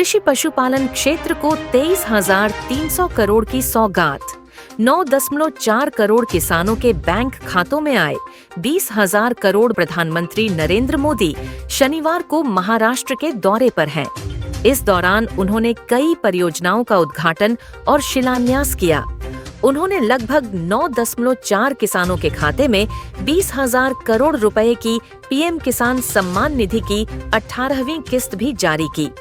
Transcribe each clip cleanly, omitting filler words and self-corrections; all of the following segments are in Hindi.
कृषि पशुपालन क्षेत्र को 23,300 करोड़ की सौगात। 9.4 करोड़ किसानों के बैंक खातों में आए 20,000 करोड़। प्रधानमंत्री नरेंद्र मोदी शनिवार को महाराष्ट्र के दौरे पर हैं। इस दौरान उन्होंने कई परियोजनाओं का उद्घाटन और शिलान्यास किया। उन्होंने लगभग 9.4 किसानों के खाते में 20,000 करोड़ रुपए की पीएम किसान सम्मान निधि की 18वीं किस्त भी जारी की।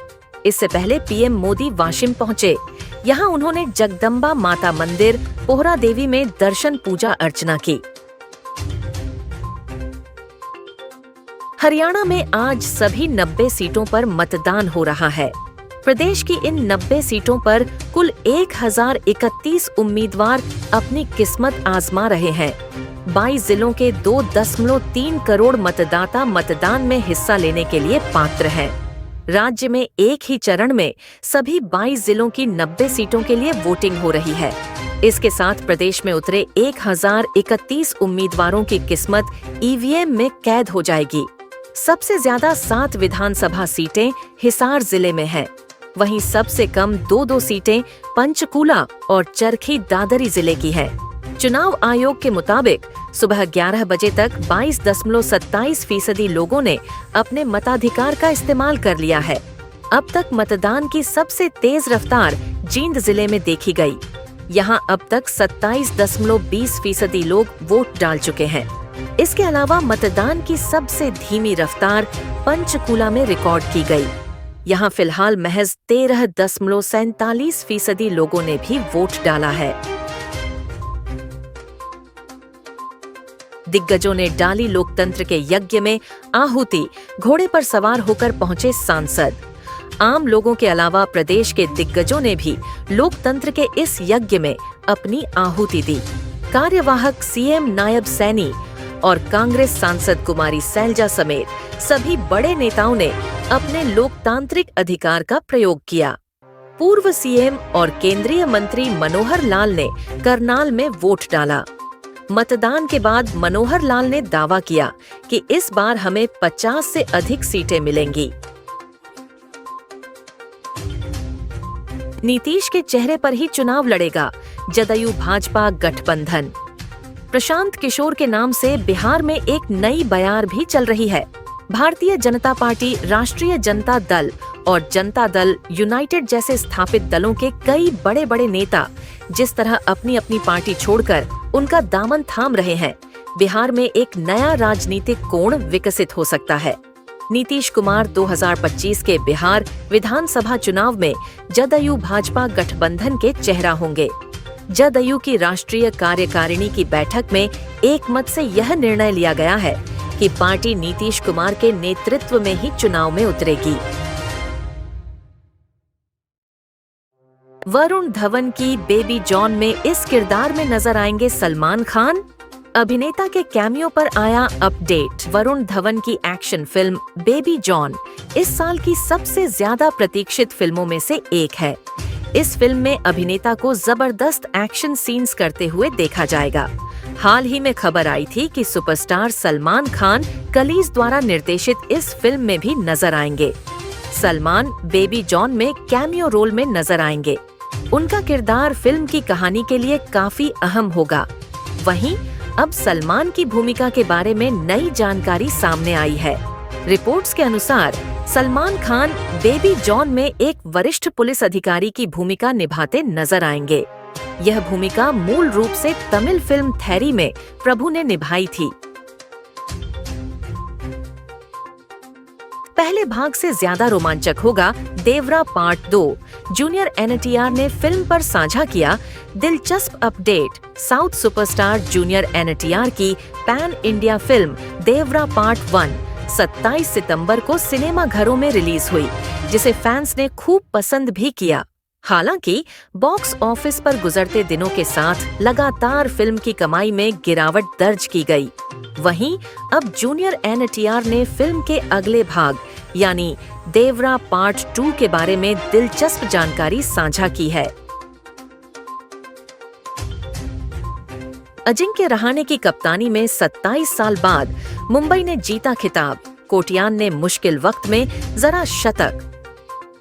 इससे पहले पीएम मोदी वाशिम पहुंचे। यहां उन्होंने जगदम्बा माता मंदिर पोहरा देवी में दर्शन पूजा अर्चना की। हरियाणा में आज सभी 90 सीटों पर मतदान हो रहा है। प्रदेश की इन 90 सीटों पर कुल 1031 उम्मीदवार अपनी किस्मत आजमा रहे हैं। 22 जिलों के 2.3 करोड़ मतदाता मतदान में हिस्सा लेने के लिए पात्र हैं। राज्य में एक ही चरण में सभी 22 जिलों की 90 सीटों के लिए वोटिंग हो रही है। इसके साथ प्रदेश में उतरे 1031 उम्मीदवारों की किस्मत ईवीएम में कैद हो जाएगी। सबसे ज्यादा 7 विधानसभा सीटें हिसार जिले में हैं। वहीं सबसे कम 2 सीटें पंचकूला और चरखी दादरी जिले की है। चुनाव आयोग के मुताबिक सुबह 11 बजे तक 22.27% लोगों ने अपने मताधिकार का इस्तेमाल कर लिया है। अब तक मतदान की सबसे तेज रफ्तार जींद जिले में देखी गई। यहां अब तक 27.20% लोग वोट डाल चुके हैं। इसके अलावा मतदान की सबसे धीमी रफ्तार पंचकूला में रिकॉर्ड की गई। यहां फिलहाल महज 13.47% लोगों ने भी वोट डाला है। दिग्गजों ने डाली लोकतंत्र के यज्ञ में आहुति। घोड़े पर सवार होकर पहुंचे सांसद। आम लोगों के अलावा प्रदेश के दिग्गजों ने भी लोकतंत्र के इस यज्ञ में अपनी आहुति दी। कार्यवाहक सीएम नायब सैनी और कांग्रेस सांसद कुमारी सैलजा समेत सभी बड़े नेताओं ने अपने लोकतांत्रिक अधिकार का प्रयोग किया। पूर्व सीएम और केंद्रीय मंत्री मनोहर लाल ने करनाल में वोट डाला। मतदान के बाद मनोहर लाल ने दावा किया कि इस बार हमें 50 से अधिक सीटें मिलेंगी। नीतीश के चेहरे पर ही चुनाव लड़ेगा जदयू भाजपा गठबंधन। प्रशांत किशोर के नाम से बिहार में एक नई बयार भी चल रही है। भारतीय जनता पार्टी, राष्ट्रीय जनता दल और जनता दल यूनाइटेड जैसे स्थापित दलों के कई बड़े बड़े नेता जिस तरह अपनी अपनी पार्टी छोड़कर उनका दामन थाम रहे हैं, बिहार में एक नया राजनीतिक कोण विकसित हो सकता है। नीतीश कुमार 2025 के बिहार विधानसभा चुनाव में जदयू भाजपा गठबंधन के चेहरा होंगे। जदयू की राष्ट्रीय कार्यकारिणी की बैठक में एक मत से यह निर्णय लिया गया है कि पार्टी नीतीश कुमार के नेतृत्व में ही चुनाव में उतरेगी। वरुण धवन की बेबी जॉन में इस किरदार में नजर आएंगे सलमान खान। अभिनेता के कैमियो पर आया अपडेट। वरुण धवन की एक्शन फिल्म बेबी जॉन इस साल की सबसे ज्यादा प्रतीक्षित फिल्मों में से एक है। इस फिल्म में अभिनेता को जबरदस्त एक्शन सीन्स करते हुए देखा जाएगा। हाल ही में खबर आई थी कि सुपरस्टार सलमान खान कलीज द्वारा निर्देशित इस फिल्म में भी नजर आएंगे। सलमान बेबी जॉन में कैमियो रोल में नजर आएंगे। उनका किरदार फिल्म की कहानी के लिए काफी अहम होगा। वहीं अब सलमान की भूमिका के बारे में नई जानकारी सामने आई है। रिपोर्ट्स के अनुसार सलमान खान बेबी जॉन में एक वरिष्ठ पुलिस अधिकारी की भूमिका निभाते नजर आएंगे। यह भूमिका मूल रूप से तमिल फिल्म थैरी में प्रभु ने निभाई थी। पहले भाग से ज्यादा रोमांचक होगा देवरा पार्ट 2। जूनियर एनटीआर ने फिल्म पर साझा किया दिलचस्प update. South superstar junior NTR की पैन इंडिया फिल्म देवरा पार्ट 1 27 सितंबर को सिनेमा घरों में रिलीज हुई, जिसे फैंस ने खूब पसंद भी किया। हालांकि बॉक्स ऑफिस पर गुजरते दिनों के साथ लगातार फिल्म की कमाई में गिरावट दर्ज की गई। वहीं अब जूनियर एनटीआर ने फिल्म के अगले भाग यानी देवरा पार्ट 2 के बारे में दिलचस्प जानकारी साझा की है। अजिंक्य रहाणे की कप्तानी में 27 साल बाद मुंबई ने जीता खिताब। कोटियान ने मुश्किल वक्त में जरा शतक।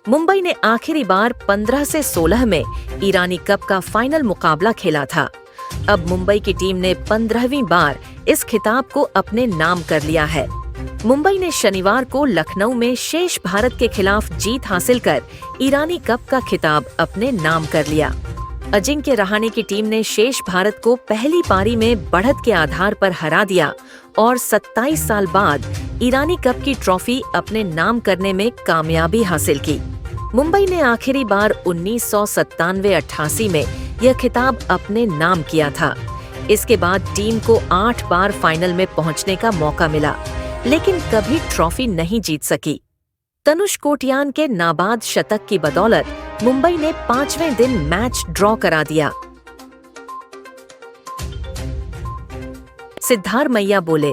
मुंबई ने आखिरी बार 15 से 16 में ईरानी कप का फाइनल मुकाबला खेला था। अब मुंबई की टीम ने 15वीं बार इस खिताब को अपने नाम कर लिया है। मुंबई ने शनिवार को लखनऊ में शेष भारत के खिलाफ जीत हासिल कर ईरानी कप का खिताब अपने नाम कर लिया। अजिंक्य रहाणे की टीम ने शेष भारत को पहली पारी में बढ़त के आधार पर हरा दिया और 27 साल बाद ईरानी कप की ट्रॉफी अपने नाम करने में कामयाबी हासिल की। मुंबई ने आखिरी बार 1997-88 में यह खिताब अपने नाम किया था। इसके बाद टीम को 8 बार फाइनल में पहुंचने का मौका मिला, लेकिन कभी ट्रॉफी नहीं जीत सकी। तनुष कोटियान के नाबाद शतक की बदौलत मुंबई ने 5वें दिन मैच ड्रॉ करा दिया। सिद्धारमैया बोले,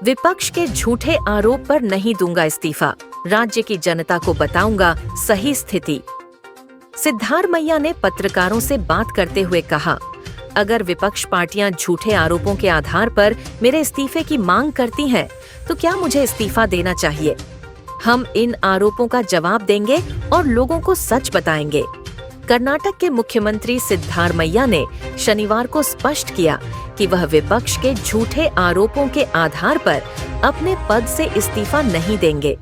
विपक्ष के झूठे आरोप पर नहीं दूंगा इस्तीफा, राज्य की जनता को बताऊंगा सही स्थिति। सिद्धारमैया ने पत्रकारों से बात करते हुए कहा, अगर विपक्ष पार्टियां झूठे आरोपों के आधार पर मेरे इस्तीफे की मांग करती हैं, तो क्या मुझे इस्तीफा देना चाहिए? हम इन आरोपों का जवाब देंगे और लोगों को सच बताएंगे। कर्नाटक के मुख्यमंत्री सिद्धारमैया ने शनिवार को स्पष्ट किया कि वह विपक्ष के झूठे आरोपों के आधार पर अपने पद से इस्तीफा नहीं देंगे।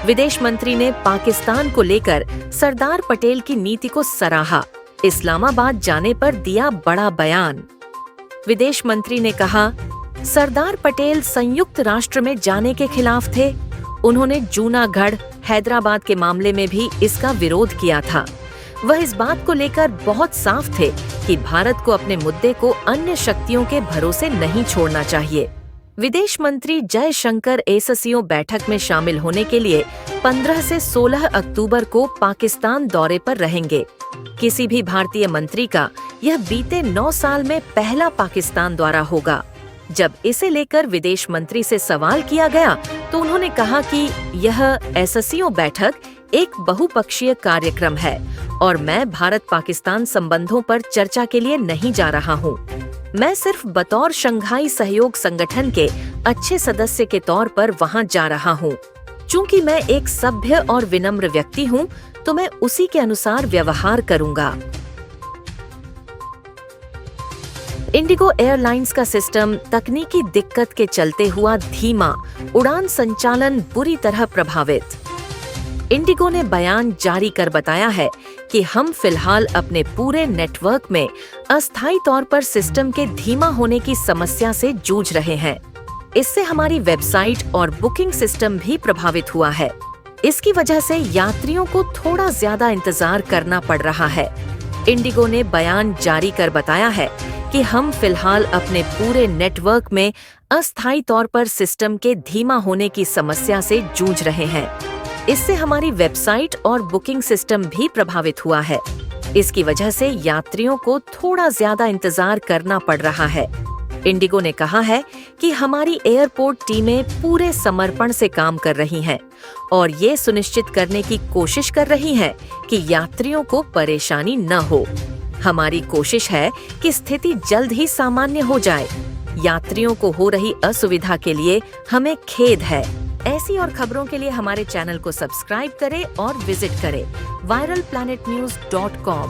विदेश मंत्री ने पाकिस्तान को लेकर सरदार पटेल की नीति को सराहा, इस्लामाबाद जाने पर दिया बड़ा बयान। विदेश मंत्री ने कहा, सरदार पटेल संयुक्त राष्ट्र में जाने के खिलाफ थे। उन्होंने जूनागढ़, हैदराबाद के मामले में भी इसका विरोध किया था। वह इस बात को लेकर बहुत साफ थे कि भारत को अपने मुद्दे को अन्य शक्तियों के भरोसे नहीं छोड़ना चाहिए। विदेश मंत्री जयशंकर एससीओ बैठक में शामिल होने के लिए 15 से 16 अक्टूबर को पाकिस्तान दौरे पर रहेंगे। किसी भी भारतीय मंत्री का यह बीते 9 साल में पहला पाकिस्तान दौरा होगा। जब इसे लेकर विदेश मंत्री से सवाल किया गया तो उन्होंने कहा कि यह एससीओ बैठक एक बहुपक्षीय कार्यक्रम है और मैं भारत पाकिस्तान संबंधों पर चर्चा के लिए नहीं जा रहा हूँ। मैं सिर्फ बतौर शंघाई सहयोग संगठन के अच्छे सदस्य के तौर पर वहाँ जा रहा हूँ। चूँकि मैं एक सभ्य और विनम्र व्यक्ति हूँ, तो मैं उसी के अनुसार व्यवहार करूँगा। इंडिगो एयरलाइंस का सिस्टम तकनीकी दिक्कत के चलते हुआ धीमा, उड़ान संचालन बुरी तरह प्रभावित। इंडिगो ने बयान जारी कर बताया है कि हम फिलहाल अपने पूरे नेटवर्क में अस्थायी तौर पर सिस्टम के धीमा होने की समस्या से जूझ रहे हैं। इससे हमारी वेबसाइट और बुकिंग सिस्टम भी प्रभावित हुआ है। इसकी वजह से यात्रियों को थोड़ा ज्यादा इंतजार करना पड़ रहा है। इंडिगो ने बयान जारी कर बताया है कि हम फिलहाल अपने पूरे नेटवर्क में अस्थायी तौर पर सिस्टम के धीमा होने की समस्या से जूझ रहे हैं। इससे हमारी वेबसाइट और बुकिंग सिस्टम भी प्रभावित हुआ है। इसकी वजह से यात्रियों को थोड़ा ज्यादा इंतजार करना पड़ रहा है। इंडिगो ने कहा है कि हमारी एयरपोर्ट टीमें पूरे समर्पण से काम कर रही हैं और ये सुनिश्चित करने की कोशिश कर रही हैं कि यात्रियों को परेशानी न हो। हमारी कोशिश है कि स्थिति जल्द ही सामान्य हो जाए। यात्रियों को हो रही असुविधा के लिए हमें खेद है। ऐसी और खबरों के लिए हमारे चैनल को सब्सक्राइब करें और विजिट करें viralplanetnews.com।